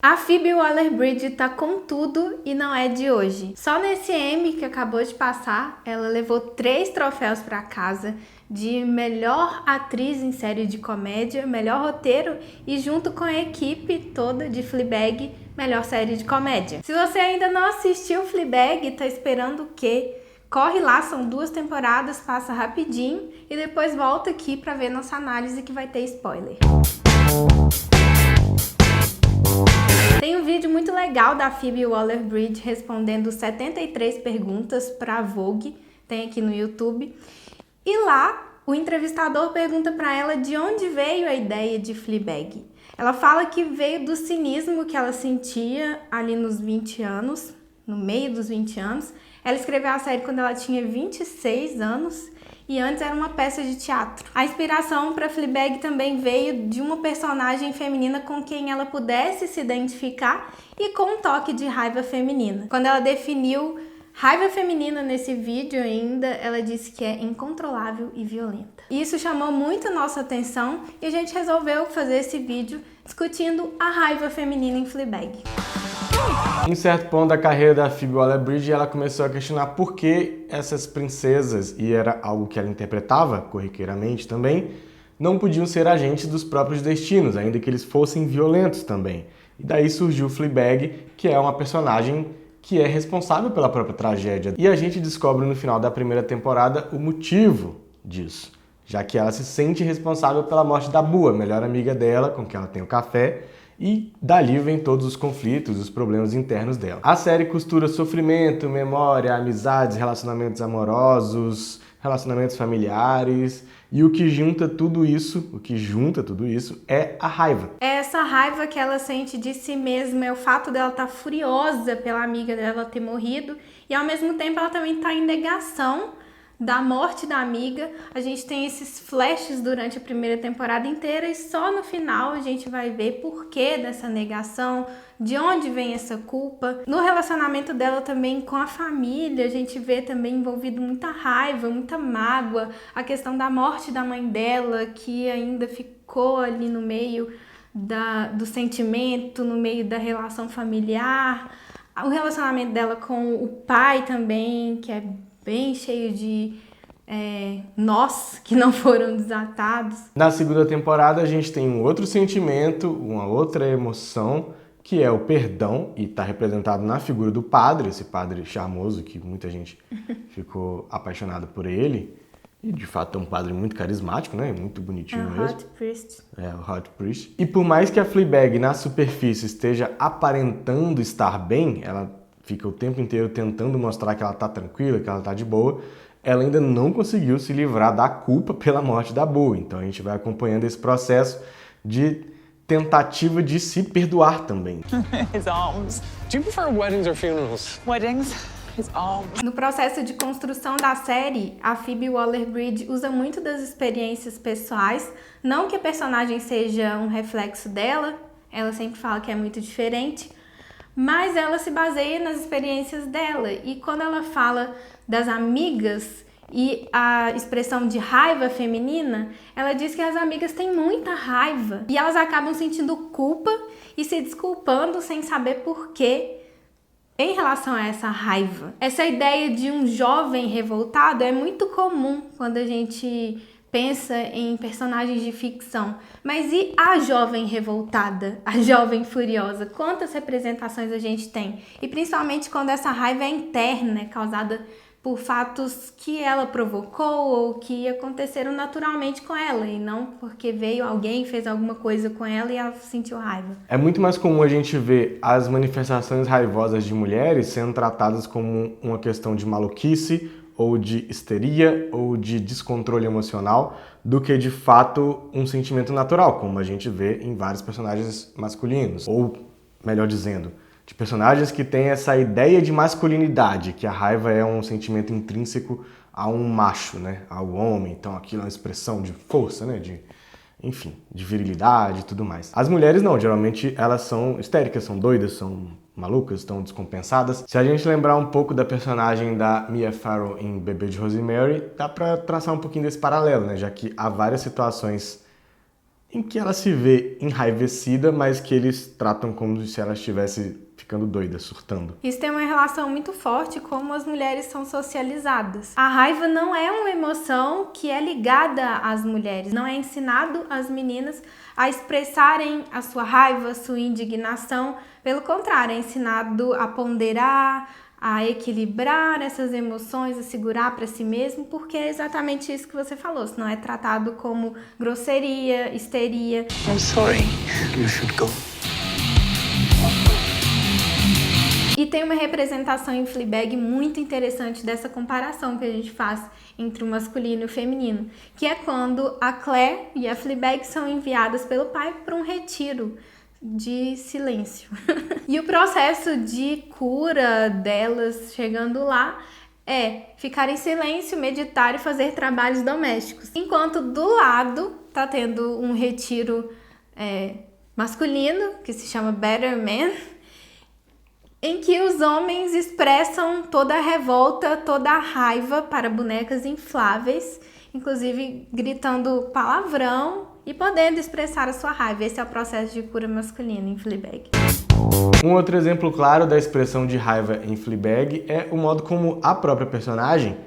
A Phoebe Waller-Bridge tá com tudo e não é de hoje. Só nesse Emmy que acabou de passar, ela levou 3 troféus para casa de melhor atriz em série de comédia, melhor roteiro e junto com a equipe toda de Fleabag, melhor série de comédia. Se você ainda não assistiu Fleabag, tá esperando o quê? Corre lá, são 2 temporadas, passa rapidinho e depois volta aqui para ver nossa análise que vai ter spoiler. Tem um vídeo muito legal da Phoebe Waller-Bridge respondendo 73 perguntas para a Vogue, tem aqui no YouTube. E lá, o entrevistador pergunta para ela de onde veio a ideia de Fleabag. Ela fala que veio do cinismo que ela sentia ali nos 20 anos, no meio dos 20 anos. Ela escreveu a série quando ela tinha 26 anos e antes era uma peça de teatro. A inspiração para Fleabag também veio de uma personagem feminina com quem ela pudesse se identificar e com um toque de raiva feminina. Quando ela definiu raiva feminina nesse vídeo ainda, ela disse que é incontrolável e violenta. Isso chamou muito a nossa atenção e a gente resolveu fazer esse vídeo discutindo a raiva feminina em Fleabag. Em certo ponto da carreira da Phoebe Waller-Bridge, ela começou a questionar por que essas princesas, e era algo que ela interpretava corriqueiramente também, não podiam ser agentes dos próprios destinos, ainda que eles fossem violentos também. E daí surgiu Fleabag, que é uma personagem que é responsável pela própria tragédia. E a gente descobre no final da primeira temporada o motivo disso, já que ela se sente responsável pela morte da Boo, a melhor amiga dela, com quem ela tem o café, e dali vem todos os conflitos, os problemas internos dela. A série costura sofrimento, memória, amizades, relacionamentos amorosos, relacionamentos familiares, e o que junta tudo isso, é a raiva. É essa raiva que ela sente de si mesma, é o fato dela estar furiosa pela amiga dela ter morrido, e ao mesmo tempo ela também está em negação da morte da amiga. A gente tem esses flashes durante a primeira temporada inteira e só no final a gente vai ver por que dessa negação, de onde vem essa culpa. No relacionamento dela também com a família, a gente vê também envolvido muita raiva, muita mágoa, a questão da morte da mãe dela, que ainda ficou ali no meio do sentimento, no meio da relação familiar, o relacionamento dela com o pai também, que é bem cheio de nós que não foram desatados. Na segunda temporada a gente tem um outro sentimento, uma outra emoção, que é o perdão, e está representado na figura do padre, esse padre charmoso que muita gente ficou apaixonada por ele. E de fato é um padre muito carismático, né? Muito bonitinho mesmo. Hot Priest. É, o Hot Priest. E por mais que a Fleabag na superfície esteja aparentando estar bem, ela fica o tempo inteiro tentando mostrar que ela tá tranquila, que ela tá de boa, ela ainda não conseguiu se livrar da culpa pela morte da Boo. Então a gente vai acompanhando esse processo de tentativa de se perdoar também. His arms. Do you prefer weddings or funerals? Weddings. His arms. No processo de construção da série, a Phoebe Waller-Bridge usa muito das experiências pessoais, não que a personagem seja um reflexo dela, ela sempre fala que é muito diferente, mas ela se baseia nas experiências dela. E quando ela fala das amigas e a expressão de raiva feminina, ela diz que as amigas têm muita raiva e elas acabam sentindo culpa e se desculpando sem saber por quê em relação a essa raiva. Essa ideia de um jovem revoltado é muito comum quando a gente pensa em personagens de ficção. Mas e a jovem revoltada, a jovem furiosa? Quantas representações a gente tem? E principalmente quando essa raiva é interna, é causada por fatos que ela provocou ou que aconteceram naturalmente com ela e não porque veio alguém, fez alguma coisa com ela e ela sentiu raiva. É muito mais comum a gente ver as manifestações raivosas de mulheres sendo tratadas como uma questão de maluquice ou de histeria ou de descontrole emocional do que de fato um sentimento natural, como a gente vê em vários personagens masculinos, ou melhor dizendo, de personagens que têm essa ideia de masculinidade, que a raiva é um sentimento intrínseco a um macho, né, ao homem, então aquilo é uma expressão de força, né, enfim, de virilidade e tudo mais. As mulheres não, geralmente elas são histéricas, são doidas, são malucas, estão descompensadas. Se a gente lembrar um pouco da personagem da Mia Farrow em Bebê de Rosemary, dá pra traçar um pouquinho desse paralelo, né, já que há várias situações em que ela se vê enraivecida, mas que eles tratam como se ela estivesse ficando doida, surtando. Isso tem uma relação muito forte com como as mulheres são socializadas. A raiva não é uma emoção que é ligada às mulheres. Não é ensinado às meninas a expressarem a sua raiva, a sua indignação. Pelo contrário, é ensinado a ponderar, a equilibrar essas emoções, a segurar para si mesmo, porque é exatamente isso que você falou. Senão é tratado como grosseria, histeria. I'm sorry. You should go. E tem uma representação em Fleabag muito interessante dessa comparação que a gente faz entre o masculino e o feminino, que é quando a Claire e a Fleabag são enviadas pelo pai para um retiro de silêncio. E o processo de cura delas chegando lá é ficar em silêncio, meditar e fazer trabalhos domésticos. Enquanto do lado tá tendo um retiro masculino, que se chama Better Man, em que os homens expressam toda a revolta, toda a raiva para bonecas infláveis, inclusive gritando palavrão e podendo expressar a sua raiva. Esse é o processo de cura masculino em Fleabag. Um outro exemplo claro da expressão de raiva em Fleabag é o modo como a própria personagem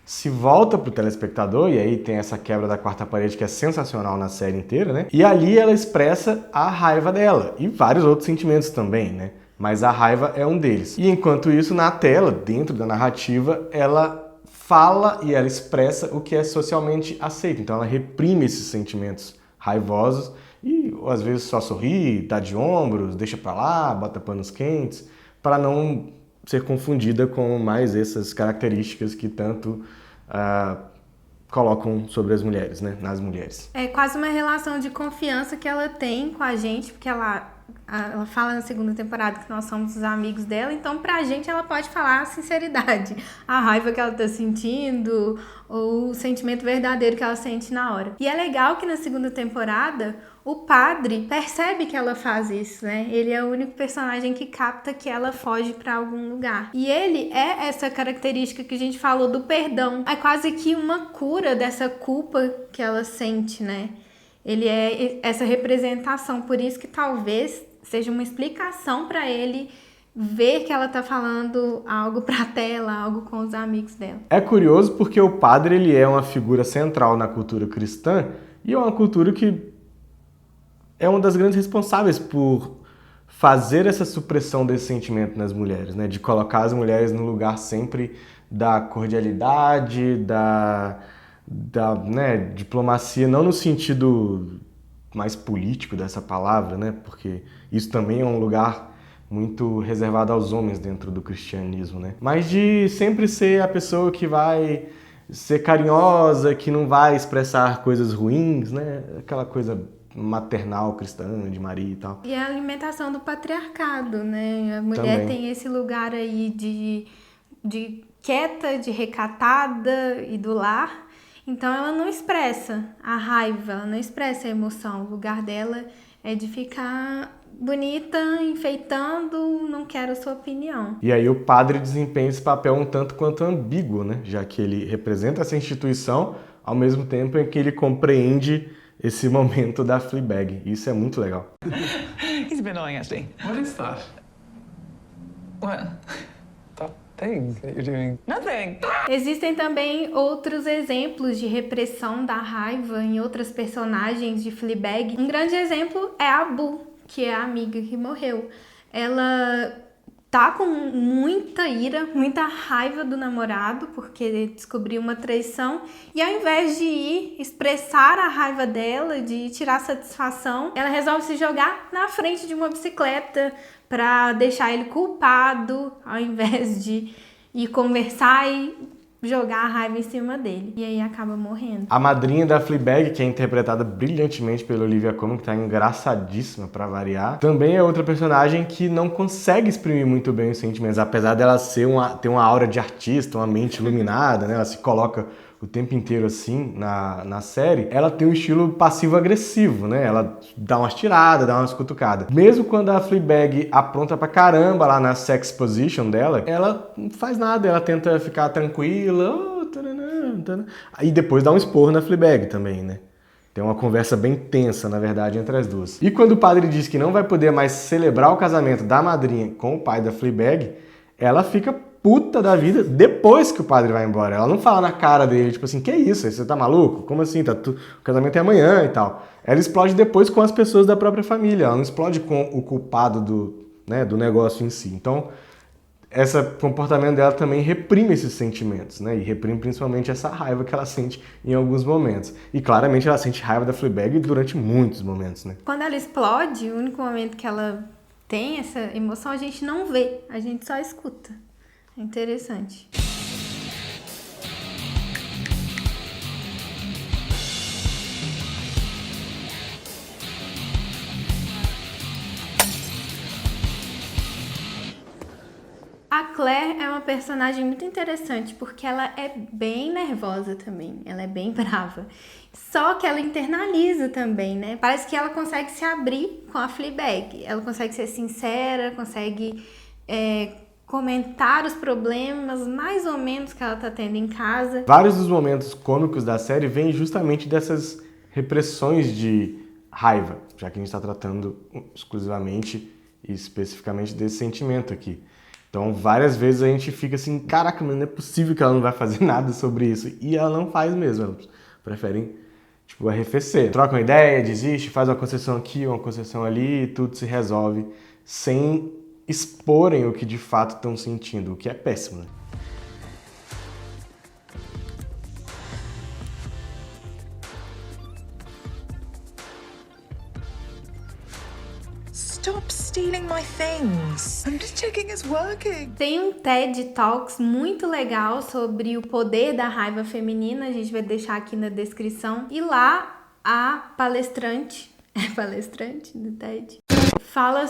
se volta pro telespectador, e aí tem essa quebra da quarta parede que é sensacional na série inteira, né? E ali ela expressa a raiva dela, e vários outros sentimentos também, né? Mas a raiva é um deles. E enquanto isso, na tela, dentro da narrativa, ela fala e ela expressa o que é socialmente aceito. Então ela reprime esses sentimentos raivosos e às vezes só sorri, dá de ombros, deixa pra lá, bota panos quentes, para não ser confundida com mais essas características que tanto colocam sobre as mulheres, né? Nas mulheres. É quase uma relação de confiança que ela tem com a gente, porque ela fala na segunda temporada que nós somos os amigos dela, então pra gente ela pode falar a sinceridade, a raiva que ela tá sentindo, ou o sentimento verdadeiro que ela sente na hora. E é legal que na segunda temporada o padre percebe que ela faz isso, né? Ele é o único personagem que capta que ela foge pra algum lugar. E ele é essa característica que a gente falou do perdão. É quase que uma cura dessa culpa que ela sente, né? Ele é essa representação, por isso que talvez seja uma explicação para ele ver que ela tá falando algo pra tela, algo com os amigos dela. É curioso porque o padre ele é uma figura central na cultura cristã e é uma cultura que é uma das grandes responsáveis por fazer essa supressão desse sentimento nas mulheres, né? De colocar as mulheres no lugar sempre da cordialidade, da diplomacia, não no sentido mais político dessa palavra, né? Porque isso também é um lugar muito reservado aos homens dentro do cristianismo, né? Mas de sempre ser a pessoa que vai ser carinhosa, que não vai expressar coisas ruins, né? Aquela coisa maternal cristã de Maria e tal. E a alimentação do patriarcado, né? A mulher também tem esse lugar aí de quieta, de recatada e do lar. Então ela não expressa a raiva, ela não expressa a emoção. O lugar dela é de ficar bonita, enfeitando, não quero a sua opinião. E aí o padre desempenha esse papel um tanto quanto ambíguo, né? Já que ele representa essa instituição ao mesmo tempo em que ele compreende esse momento da Fleabag. Isso é muito legal. He's a bit annoying, actually. What is that? What? That thing that you're doing. Nothing. Existem também outros exemplos de repressão da raiva em outras personagens de Fleabag. Um grande exemplo é a Boo, que é a amiga que morreu. Ela tá com muita ira, muita raiva do namorado, porque descobriu uma traição, e ao invés de ir expressar a raiva dela, de tirar satisfação, ela resolve se jogar na frente de uma bicicleta para deixar ele culpado, ao invés de ir conversar e jogar a raiva em cima dele. E aí acaba morrendo. A madrinha da Fleabag, que é interpretada brilhantemente pela Olivia Colman, que tá engraçadíssima pra variar, também é outra personagem que não consegue exprimir muito bem os sentimentos, apesar dela ter uma aura de artista, uma mente iluminada, né? Ela se coloca o tempo inteiro assim na série. Ela tem um estilo passivo-agressivo, né? Ela dá umas tiradas, dá umas cutucadas. Mesmo quando a Fleabag apronta pra caramba lá na sex position dela, ela não faz nada, ela tenta ficar tranquila, e depois dá um esporro na Fleabag também, né? Tem uma conversa bem tensa, na verdade, entre as duas. E quando o padre diz que não vai poder mais celebrar o casamento da madrinha com o pai da Fleabag, ela fica puta da vida depois que o padre vai embora. Ela não fala na cara dele, tipo assim, que isso? Você tá maluco? Como assim? O casamento é amanhã e tal. Ela explode depois com as pessoas da própria família. Ela não explode com o culpado do negócio em si. Então, esse comportamento dela também reprime esses sentimentos, né? E reprime principalmente essa raiva que ela sente em alguns momentos. E claramente ela sente raiva da Fleabag durante muitos momentos, né? Quando ela explode, o único momento que ela tem essa emoção, a gente não vê, a gente só escuta. É interessante. A Claire é uma personagem muito interessante porque ela é bem nervosa também, ela é bem brava. Só que ela internaliza também, né? Parece que ela consegue se abrir com a Fleabag. Ela consegue ser sincera, consegue comentar os problemas mais ou menos que ela tá tendo em casa. Vários dos momentos cômicos da série vêm justamente dessas repressões de raiva, já que a gente está tratando exclusivamente e especificamente desse sentimento aqui. Então, várias vezes a gente fica assim, caraca, mas não é possível que ela não vai fazer nada sobre isso. E ela não faz mesmo, elas preferem, arrefecer. Troca uma ideia, desiste, faz uma concessão aqui, uma concessão ali e tudo se resolve sem exporem o que de fato estão sentindo, o que é péssimo, né? Stop stealing my things. I'm just checking it's working. Tem um TED Talks muito legal sobre o poder da raiva feminina, a gente vai deixar aqui na descrição. E lá a palestrante do TED, fala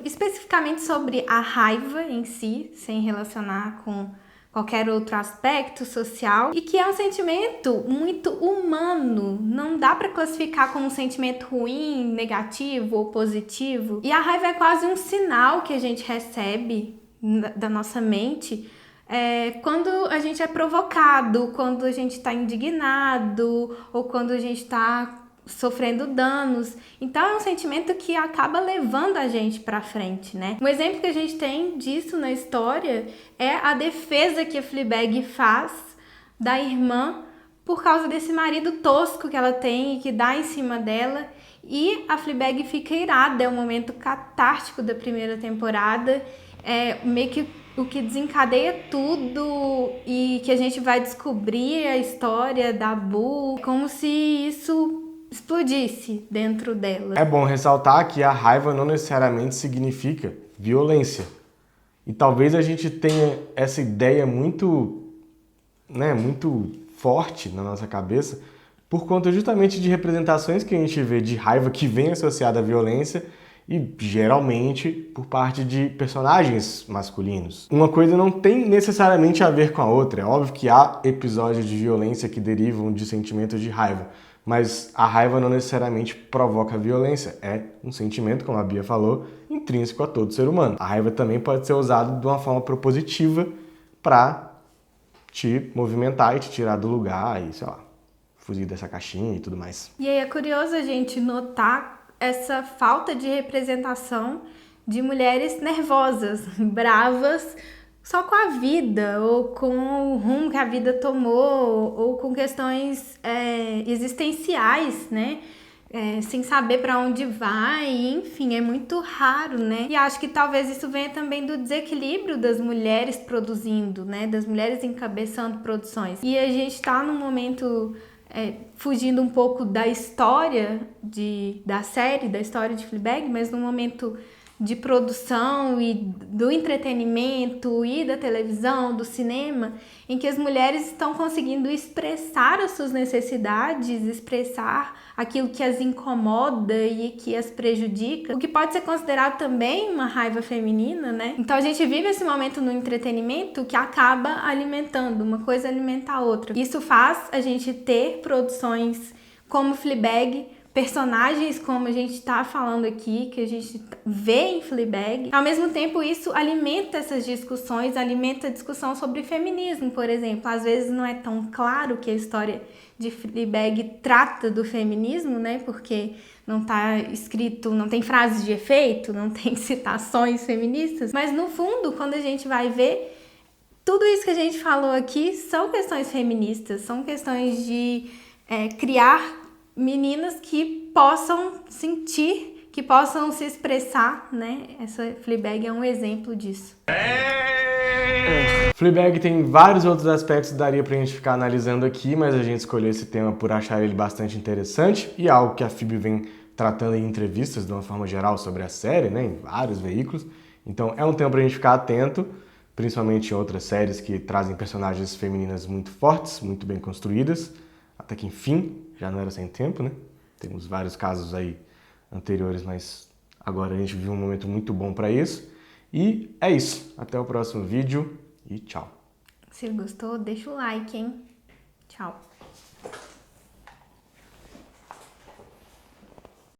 especificamente sobre a raiva em si, sem relacionar com qualquer outro aspecto social, e que é um sentimento muito humano, não dá para classificar como um sentimento ruim, negativo ou positivo. E a raiva é quase um sinal que a gente recebe da nossa mente quando a gente é provocado, quando a gente está indignado ou quando a gente está sofrendo danos. Então é um sentimento que acaba levando a gente pra frente, né? Um exemplo que a gente tem disso na história é a defesa que a Fleabag faz da irmã por causa desse marido tosco que ela tem e que dá em cima dela. E a Fleabag fica irada, é um momento catártico da primeira temporada, meio que o que desencadeia tudo e que a gente vai descobrir a história da Boo, como se isso explodisse dentro dela. É bom ressaltar que a raiva não necessariamente significa violência. E talvez a gente tenha essa ideia muito forte na nossa cabeça por conta justamente de representações que a gente vê de raiva que vem associada à violência e geralmente por parte de personagens masculinos. Uma coisa não tem necessariamente a ver com a outra. É óbvio que há episódios de violência que derivam de sentimentos de raiva, mas a raiva não necessariamente provoca violência. É um sentimento, como a Bia falou, intrínseco a todo ser humano. A raiva também pode ser usada de uma forma propositiva para te movimentar e te tirar do lugar e, sei lá, fugir dessa caixinha e tudo mais. E aí é curioso a gente notar essa falta de representação de mulheres nervosas, bravas, só com a vida, ou com o rumo que a vida tomou, ou com questões existenciais, né? Sem saber para onde vai, enfim, é muito raro, né? E acho que talvez isso venha também do desequilíbrio das mulheres produzindo, né? Das mulheres encabeçando produções. E a gente tá num momento fugindo um pouco da história da série, da história de Fleabag, mas num momento de produção e do entretenimento e da televisão, do cinema, em que as mulheres estão conseguindo expressar as suas necessidades, expressar aquilo que as incomoda e que as prejudica, o que pode ser considerado também uma raiva feminina, né? Então a gente vive esse momento no entretenimento que acaba alimentando, uma coisa alimenta a outra. Isso faz a gente ter produções como Fleabag, personagens como a gente tá falando aqui, que a gente vê em Fleabag. Ao mesmo tempo, isso alimenta essas discussões, alimenta a discussão sobre feminismo, por exemplo. Às vezes não é tão claro que a história de Fleabag trata do feminismo, né? Porque não tá escrito, não tem frases de efeito, não tem citações feministas. Mas no fundo, quando a gente vai ver, tudo isso que a gente falou aqui são questões feministas, são questões de criar meninas que possam sentir, que possam se expressar, né? Essa Fleabag é um exemplo disso. Fleabag tem vários outros aspectos que daria pra gente ficar analisando aqui, mas a gente escolheu esse tema por achar ele bastante interessante e algo que a Phoebe vem tratando em entrevistas de uma forma geral sobre a série, né? Em vários veículos. Então é um tema pra gente ficar atento, principalmente em outras séries que trazem personagens femininas muito fortes, muito bem construídas, até que enfim, já não era sem tempo, né? Temos vários casos aí anteriores, mas agora a gente viu um momento muito bom para isso. E é isso. Até o próximo vídeo e tchau. Se gostou, deixa o like, hein? Tchau.